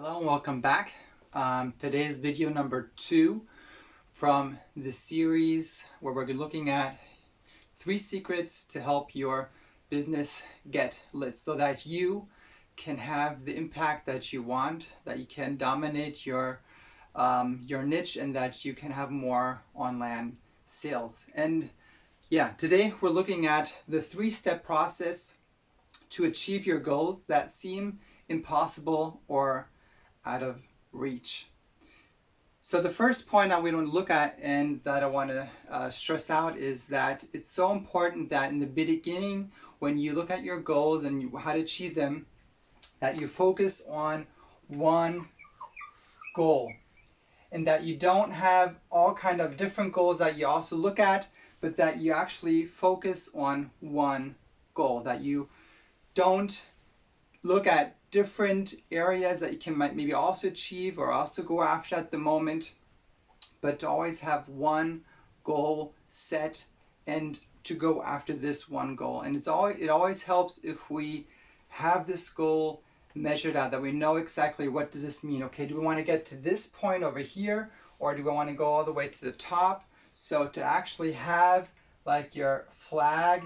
Hello and welcome back. Today's video number 2 from the series where we're looking at 3 secrets to help your business get lit so that you can have the impact that you want, that you can dominate your niche, and that you can have more online sales. And yeah, today we're looking at the 3-step process to achieve your goals that seem impossible or out of reach. So the first point that we want to look at and that I want to stress out is that it's so important that in the beginning, when you look at your goals and how to achieve them, that you focus on one goal and that you don't have all kind of different goals that you also look at, but that you actually focus on one goal, that you don't look at different areas that you can maybe also achieve or also go after at the moment, but to always have one goal set and to go after this one goal. And it always helps if we have this goal measured out, that we know exactly what does this mean. Okay, do we want to get to this point over here, or do we want to go all the way to the top? So to actually have like your flag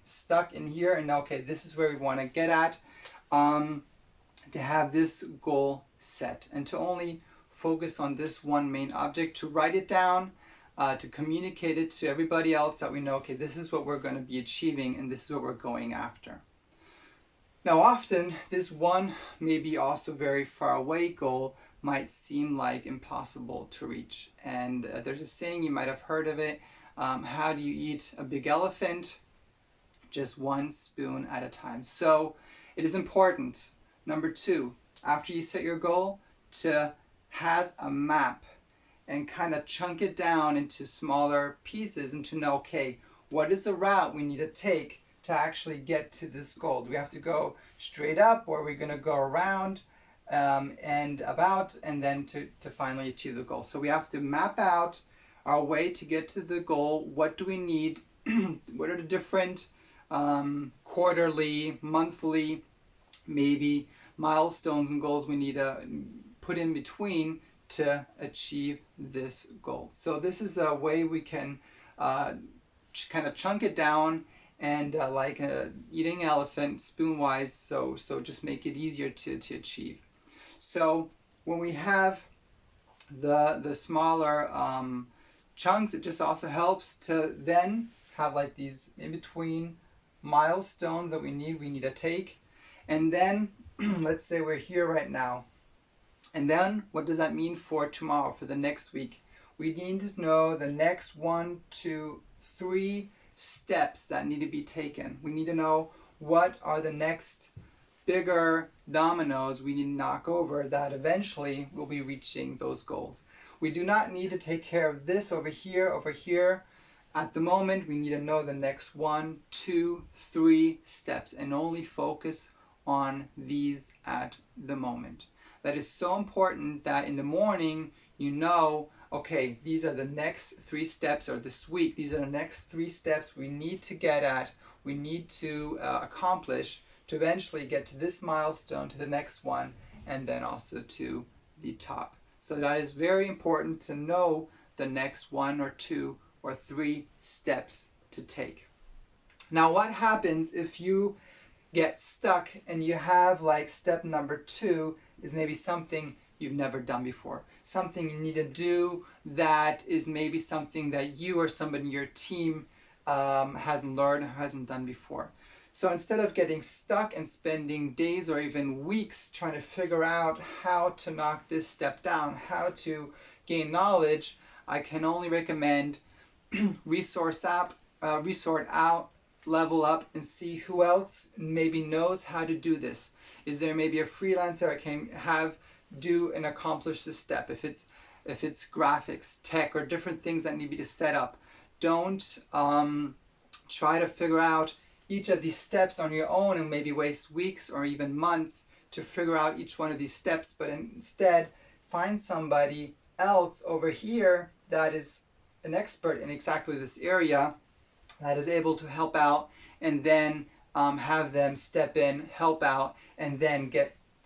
stuck in here and okay, this is where we want to get at. To have this goal set and to only focus on this one main object, to write it down, to communicate it to everybody else, that we know, okay, this is what we're going to be achieving and this is what we're going after. Now often this one, maybe also very far away goal, might seem like impossible to reach. And there's a saying, you might have heard of it, how do you eat a big elephant? Just one spoon at a time. So it is important, number 2, after you set your goal, to have a map and kind of chunk it down into smaller pieces and to know, okay, what is the route we need to take to actually get to this goal? Do we have to go straight up, or are we going to go around and about and then to finally achieve the goal? So we have to map out our way to get to the goal. What do we need? What are the different quarterly, monthly, maybe milestones and goals we need to put in between to achieve this goal? So this is a way we can kind of chunk it down and like eating an elephant spoon-wise, so just make it easier to achieve. So when we have the smaller chunks, it just also helps to then have like these in between milestones that we need to take. And then let's say we're here right now, and then what does that mean for tomorrow, for the next week? We need to know the next 1, 2, 3 steps that need to be taken. We need to know what are the next bigger dominoes we need to knock over that eventually will be reaching those goals. We do not need to take care of this over here. At the moment, we need to know the next 1, 2, 3 steps and only focus on these at the moment. That is so important that in the morning you know, okay, these are the next 3 steps, or this week, these are the next 3 steps we need to get at, we need to accomplish to eventually get to this milestone, to the next one, and then also to the top. So that is very important to know the next 1 or 2 or 3 steps to take. Now what happens if you get stuck and you have like step number 2 is maybe something you've never done before, something you need to do that is maybe something that you or somebody in your team hasn't learned or hasn't done before. So instead of getting stuck and spending days or even weeks trying to figure out how to knock this step down, how to gain knowledge, I can only recommend resort out, level up, and see who else maybe knows how to do this. Is there maybe a freelancer I can have do and accomplish this step? If it's graphics, tech, or different things that need to be set up, don't try to figure out each of these steps on your own and maybe waste weeks or even months to figure out each one of these steps, but instead find somebody else over here that is an expert in exactly this area, that is able to help out, and then have them step in, help out, and then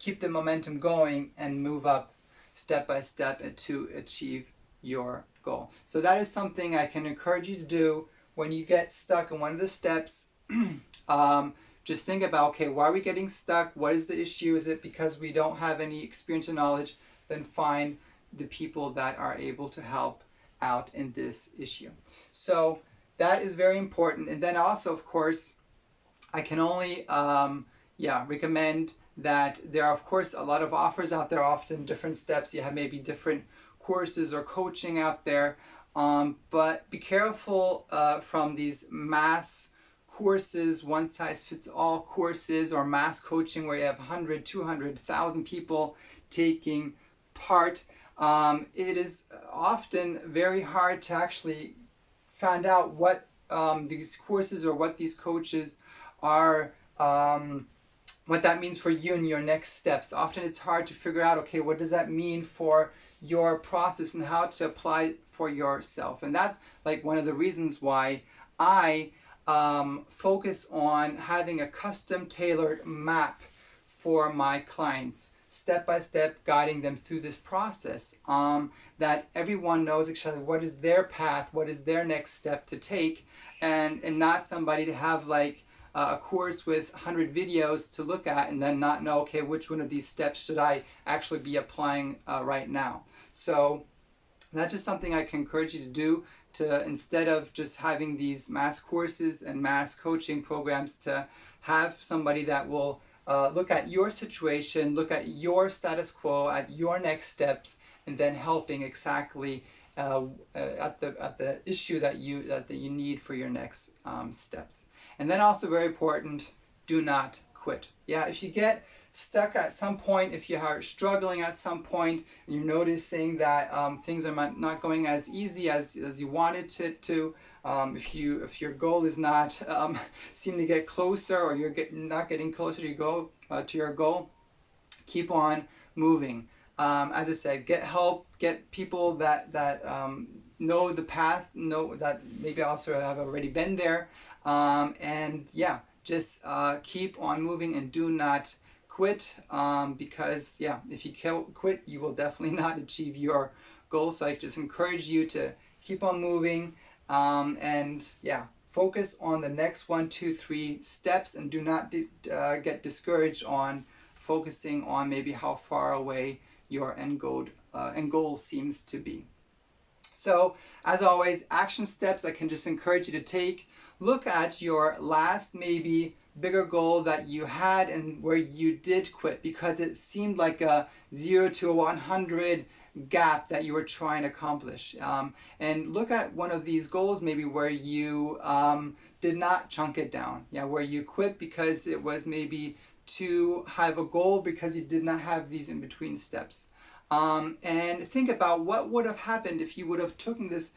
keep the momentum going and move up step by step to achieve your goal. So that is something I can encourage you to do when you get stuck in one of the steps. Just think about, okay, why are we getting stuck? What is the issue? Is it because we don't have any experience or knowledge? Then find the people that are able to help out in this issue. So that is very important. And then also, of course, I can only recommend that there are, of course, a lot of offers out there, often different steps. You have maybe different courses or coaching out there. But be careful from these mass courses, one size fits all courses, or mass coaching where you have 100, 200, 1,000 people taking part. It is often very hard to actually find out what these courses or what these coaches are, what that means for you in your next steps. Often it's hard to figure out, okay, what does that mean for your process and how to apply it for yourself. And that's like one of the reasons why I focus on having a custom tailored map for my clients, step by step guiding them through this process, that everyone knows actually what is their path, what is their next step to take, and not somebody to have like a course with 100 videos to look at and then not know, okay, which one of these steps should I actually be applying right now. So that's just something I can encourage you to do, to instead of just having these mass courses and mass coaching programs, to have somebody that will look at your situation, look at your status quo, at your next steps, and then helping exactly at the issue that you need for your next steps. And then also very important, do not quit. Yeah, if you get stuck at some point, if you are struggling at some point, and you're noticing that things are not going as easy as you wanted it to, if your goal is not seem to get closer, or you're not getting closer to your goal, keep on moving. As I said, get help, get people that know the path, know that maybe also have already been there, and yeah, just keep on moving and do not quit, because yeah, if you quit, you will definitely not achieve your goal. So I just encourage you to keep on moving, and yeah, focus on the next 1, 2, 3 steps, and do not get discouraged on focusing on maybe how far away your end goal seems to be. So as always, action steps I can just encourage you to take. Look at your last maybe bigger goal that you had and where you did quit because it seemed like a 0 to a 100 gap that you were trying to accomplish. And look at one of these goals maybe where you did not chunk it down. Yeah, where you quit because it was maybe too high of a goal because you did not have these in between steps. And think about what would have happened if you would have taken this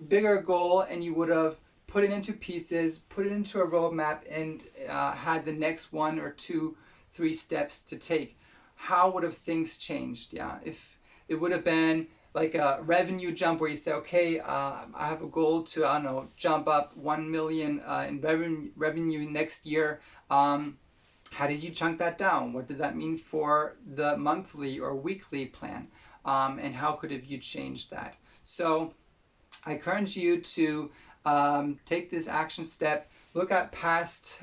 bigger goal and you would have put it into pieces, put it into a roadmap, and had the next 1 or 2, 3 steps to take. How would have things changed? Yeah, if it would have been like a revenue jump where you say, okay, I have a goal to, I don't know, jump up 1 million in revenue next year. How did you chunk that down? What did that mean for the monthly or weekly plan? And how could have you changed that? So I encourage you to take this action step, look at past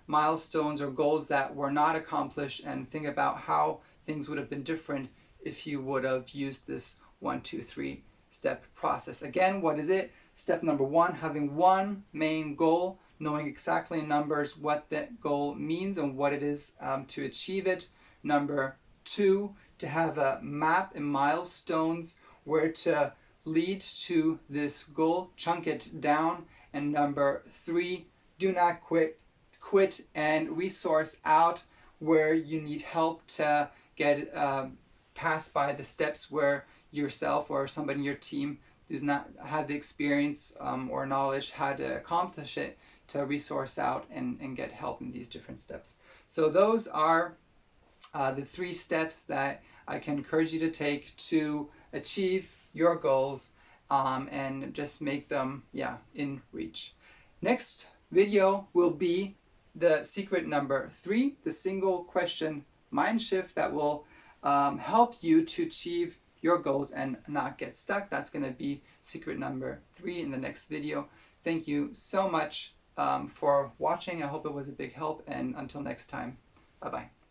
milestones or goals that were not accomplished, and think about how things would have been different if you would have used this 1, 2, 3 step process. Again, what is it? Step number 1, having one main goal, knowing exactly in numbers what that goal means and what it is to achieve it. Number 2, to have a map and milestones where to lead to this goal, chunk it down. And number 3, do not quit and resource out where you need help to get passed by the steps where yourself or somebody in your team does not have the experience or knowledge how to accomplish it, to resource out and get help in these different steps. So those are the 3 steps that I can encourage you to take to achieve your goals, and just make them in reach. Next video will be the secret number 3, the single question mind shift that will help you to achieve your goals and not get stuck. That's going to be secret number 3 in the next video. Thank you so much for watching. I hope it was a big help, and until next time, bye-bye.